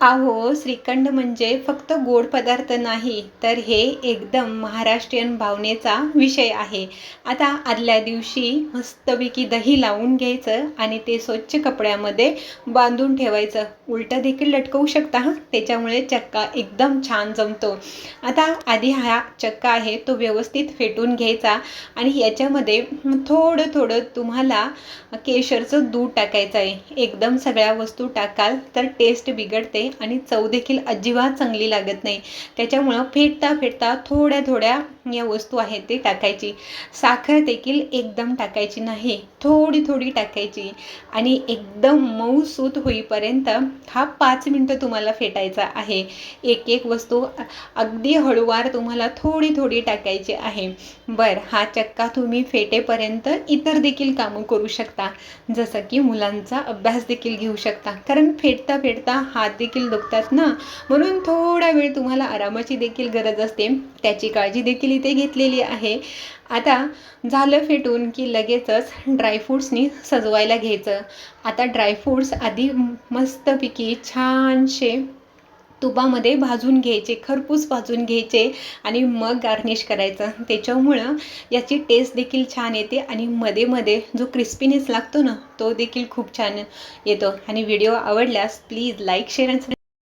अहो, श्रीखंड म्हणजे फक्त गोड पदार्थ नाही, तर हे एकदम महाराष्ट्रीयन भावनेचा विषय आहे. आता आदल्या दिवशी मस्तपैकी दही लावून घ्यायचं आणि ते स्वच्छ कपड्यामध्ये बांधून ठेवायचं. उलटं देखील लटकवू शकता हां, त्याच्यामुळे चक्का एकदम छान जमतो. आता आधी हा चक्का आहे तो व्यवस्थित फेटून घ्यायचा आणि याच्यामध्ये थोडं थोडं तुम्हाला केशरचं दूध टाकायचं आहे. एकदम सगळ्या वस्तू टाकाल तर टेस्ट बिघडते आणि चव देखील अजिबात चांगली लागत नाही. त्याच्यामुळं फेटता फेटता थोड्या थोड्या या वस्तू आहेत ते टाकायची. साखर देखील एकदम टाकायची नाही, थोडी थोडी टाकायची आणि एकदम मऊसूत होईपर्यंत हा 5 मिनटं तुम्हाला फेटायचा आहे. एक एक वस्तू अगदी हळूवार तुम्हाला थोडी थोडी टाकायची आहे. हा चक्का तुम्ही फेटेपर्यंत इतर देखील कामं करू शकता, जसं की मुलांचा अभ्यास देखील घेऊ शकता. कारण फेटता फेटता हात देखील दुखतात ना, म्हणून थोडा वेळ तुम्हाला आरामाची देखील गरज असते. त्याची काळजी देखील इथे घेतलेली आहे. आता झालं फेटून की लगेचच ड्रायफ्रूट्सनी सजवायला घ्यायचं. आता ड्रायफ्रूट्स आधी मस्तपैकी छानसे तुपामध्ये भाजून घ्यायचे, खरपूस भाजून घ्यायचे आणि मग गार्निश करायचं. त्याच्यामुळं याची टेस्ट देखील छान येते आणि मध्ये मध्ये जो क्रिस्पीनेस लागतो ना, तो देखील खूप छान येतो. आणि व्हिडिओ आवडल्यास प्लीज लाईक, शेअर आणि